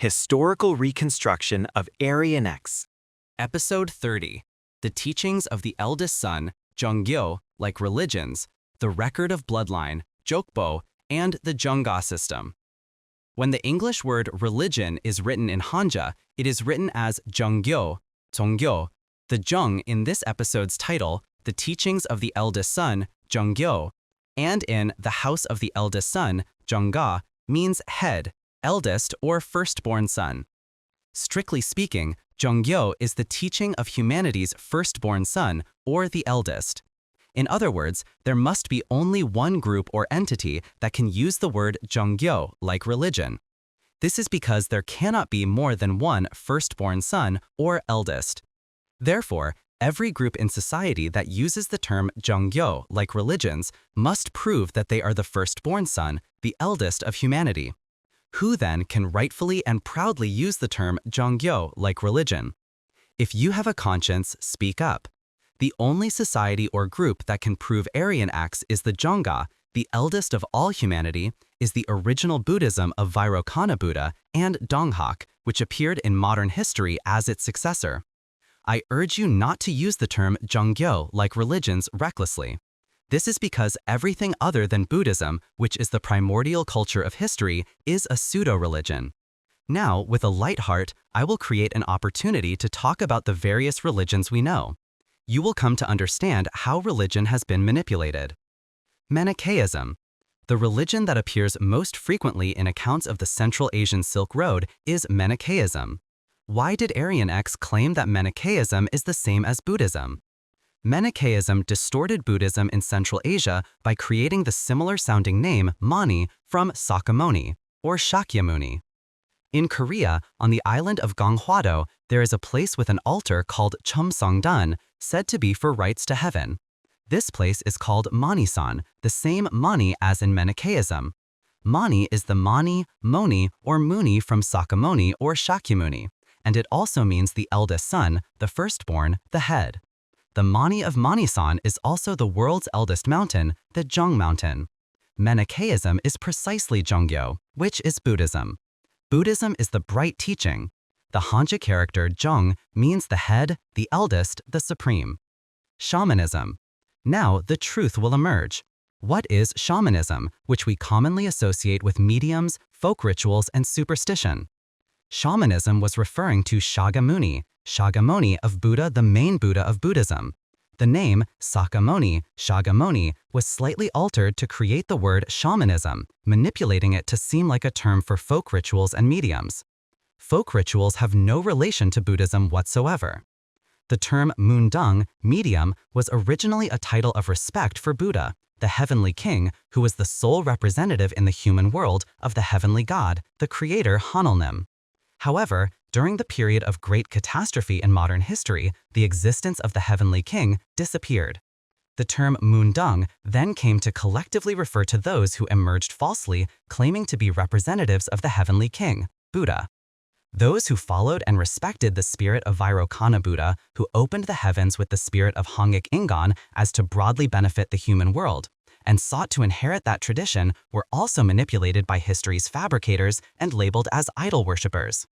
Historical Reconstruction of Aryan X. Episode 30. The Teachings of the Eldest Son, Jongga, like religions, the record of bloodline, Jokbo, and the Jongga system. When the English word religion is written in Hanja, it is written as Jongga, Zonggyo. The Jong in this episode's title, The Teachings of the Eldest Son, Jongga, and in The House of the Eldest Son, Jongga, means head, eldest, or firstborn son. Strictly speaking, Jongga is the teaching of humanity's firstborn son, or the eldest. In other words, there must be only one group or entity that can use the word Jongga, like religion. This is because there cannot be more than one firstborn son, or eldest. Therefore, every group in society that uses the term Jongga, like religions, must prove that they are the firstborn son, the eldest of humanity. Who then can rightfully and proudly use the term Jongga, like religion? If you have a conscience, speak up. The only society or group that can prove Aryan X is the Jongga, the eldest of all humanity, is the original Buddhism of Vairocana Buddha, and Donghak, which appeared in modern history as its successor. I urge you not to use the term Jongga, like religions, recklessly. This is because everything other than Buddhism, which is the primordial culture of history, is a pseudo-religion. Now, with a light heart, I will create an opportunity to talk about the various religions we know. You will come to understand how religion has been manipulated. Manichaeism. The religion that appears most frequently in accounts of the Central Asian Silk Road is Manichaeism. Why did Aryan X claim that Manichaeism is the same as Buddhism? Manichaeism distorted Buddhism in Central Asia by creating the similar-sounding name Mani from Sakyamuni, or Shakyamuni. In Korea, on the island of Ganghwado, there is a place with an altar called Chumsongdan, said to be for rights to heaven. This place is called Manisan, the same Mani as in Manichaeism. Mani is the Mani, Moni, or Muni from Sakyamuni or Shakyamuni, and it also means the eldest son, the firstborn, the head. The Mani of Manisan is also the world's eldest mountain, the Jong Mountain. Manichaeism is precisely Jongyo, which is Buddhism. Buddhism is the bright teaching. The Hanja character Jong means the head, the eldest, the supreme. Shamanism. Now the truth will emerge. What is shamanism, which we commonly associate with mediums, folk rituals, and superstition? Shamanism was referring to Shakyamuni of Buddha, the main Buddha of Buddhism. The name Shakyamuni was slightly altered to create the word shamanism, manipulating it to seem like a term for folk rituals and mediums. Folk rituals have no relation to Buddhism whatsoever. The term Mundung, medium, was originally a title of respect for Buddha, the heavenly king, who was the sole representative in the human world of the heavenly God, the creator Hanalnim. However, during the period of great catastrophe in modern history, the existence of the heavenly king disappeared. The term Mundung then came to collectively refer to those who emerged falsely, claiming to be representatives of the heavenly king, Buddha. Those who followed and respected the spirit of Vairocana Buddha, who opened the heavens with the spirit of Hangik Ingan as to broadly benefit the human world, and sought to inherit that tradition, were also manipulated by history's fabricators and labeled as idol worshippers.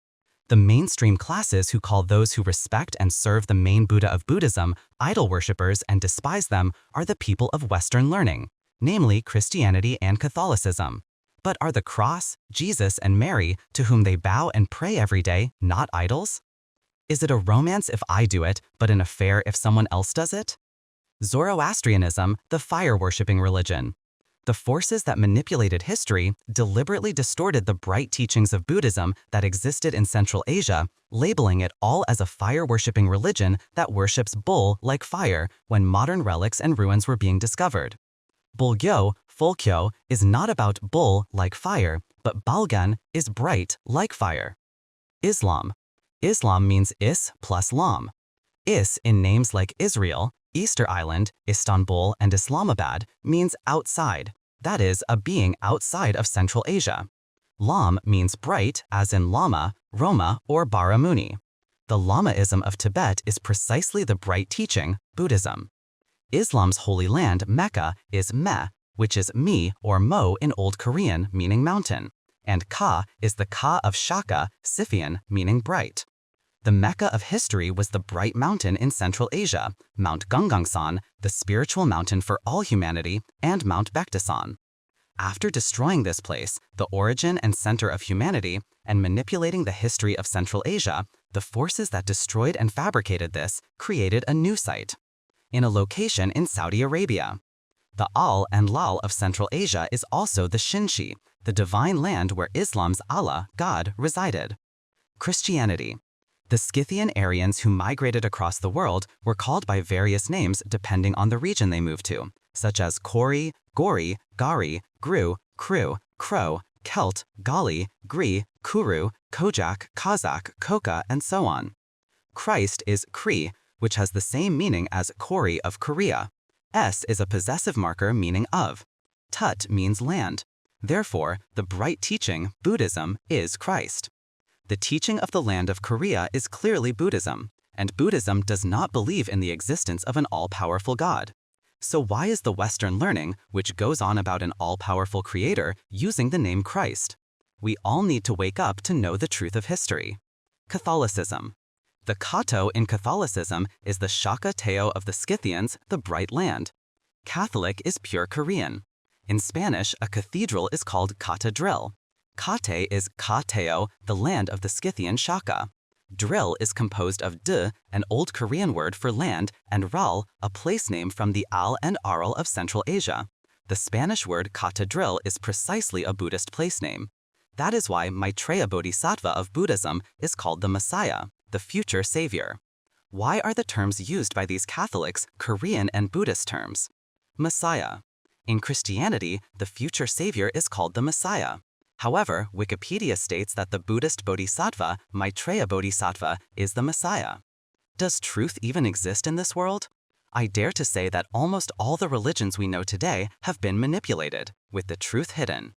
The mainstream classes who call those who respect and serve the main Buddha of Buddhism idol worshippers and despise them are the people of Western learning, namely Christianity and Catholicism. But are the cross, Jesus, and Mary, to whom they bow and pray every day, not idols? Is it a romance if I do it, but an affair if someone else does it? Zoroastrianism, the fire-worshipping religion. The forces that manipulated history deliberately distorted the bright teachings of Buddhism that existed in Central Asia, labeling it all as a fire-worshipping religion that worships bull like fire when modern relics and ruins were being discovered. Bulgyo, Folkyo, is not about bull like fire, but Balgan is bright like fire. Islam. Islam means is plus lam. Is in names like Israel, Easter Island, Istanbul, and Islamabad means outside, that is, a being outside of Central Asia. Lam means bright, as in Lama, Roma, or Baramuni. The Lamaism of Tibet is precisely the bright teaching, Buddhism. Islam's holy land, Mecca, is Me, which is Mi or Mo in Old Korean, meaning mountain, and Ka is the Ka of Shaka, Scythian, meaning bright. The Mecca of history was the bright mountain in Central Asia, Mount Gangangsan, the spiritual mountain for all humanity, and Mount Baekdusan. After destroying this place, the origin and center of humanity, and manipulating the history of Central Asia, the forces that destroyed and fabricated this created a new site, in a location in Saudi Arabia. The Al and Lal of Central Asia is also the Shinshi, the divine land where Islam's Allah, God, resided. Christianity. The Scythian Aryans who migrated across the world were called by various names depending on the region they moved to, such as Kori, Gori, Gari, Gru, Kru, Crow, Celt, Gali, Gri, Kuru, Kojak, Kazakh, Koka, and so on. Christ is Kri, which has the same meaning as Kori of Korea. S is a possessive marker meaning of. Tut means land. Therefore, the bright teaching, Buddhism, is Christ. The teaching of the land of Korea is clearly Buddhism, and Buddhism does not believe in the existence of an all-powerful God. So why is the Western learning, which goes on about an all-powerful creator, using the name Christ? We all need to wake up to know the truth of history. Catholicism. The Kato in Catholicism is the Shaka Teo of the Scythians, the bright land. Catholic is pure Korean. In Spanish, a cathedral is called catedral. Kate is Ka-teo, the land of the Scythian Shaka. Drill is composed of d, an Old Korean word for land, and ral, a place name from the Al and Aral of Central Asia. The Spanish word catedral is precisely a Buddhist place name. That is why Maitreya Bodhisattva of Buddhism is called the Messiah, the future savior. Why are the terms used by these Catholics Korean and Buddhist terms? Messiah. In Christianity, the future savior is called the Messiah. However, Wikipedia states that the Buddhist Bodhisattva, Maitreya Bodhisattva, is the Messiah. Does truth even exist in this world? I dare to say that almost all the religions we know today have been manipulated, with the truth hidden.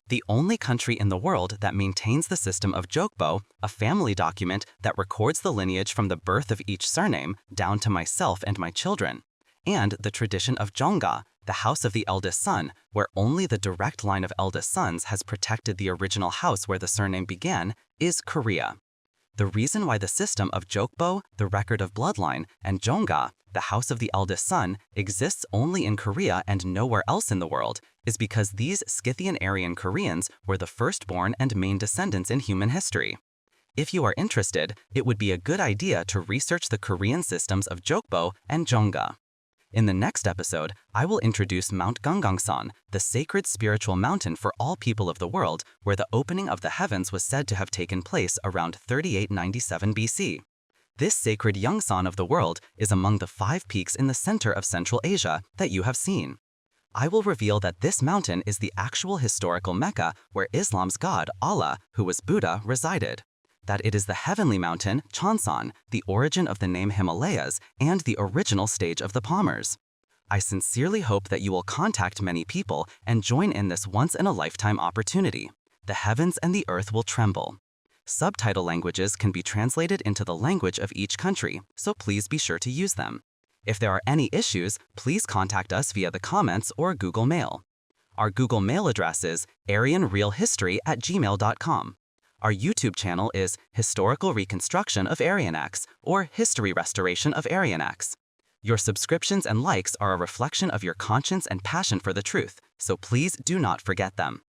The only country in the world that maintains the system of Jokbo, a family document that records the lineage from the birth of each surname down to myself and my children, and the tradition of Jongga, the house of the eldest son, where only the direct line of eldest sons has protected the original house where the surname began, is Korea. The reason why the system of Jokbo, the record of bloodline, and Jongga, the house of the eldest son, exists only in Korea and nowhere else in the world is because these Scythian Aryan Koreans were the firstborn and main descendants in human history. If you are interested, it would be a good idea to research the Korean systems of Jokbo and Jongga. In the next episode, I will introduce Mount Gangangsan, the sacred spiritual mountain for all people of the world, where the opening of the heavens was said to have taken place around 3897 BC. This sacred Yongsan of the world is among the 5 peaks in the center of Central Asia that you have seen. I will reveal that this mountain is the actual historical Mecca where Islam's God, Allah, who was Buddha, resided. That it is the heavenly mountain, Chonsan, the origin of the name Himalayas, and the original stage of the Palmers. I sincerely hope that you will contact many people and join in this once-in-a-lifetime opportunity. The heavens and the earth will tremble. Subtitle languages can be translated into the language of each country, so please be sure to use them. If there are any issues, please contact us via the comments or Google Mail. Our Google Mail address is aryanrealhistory@gmail.com. Our YouTube channel is Historical Reconstruction of AryanX or History Restoration of AryanX. Your subscriptions and likes are a reflection of your conscience and passion for the truth, so please do not forget them.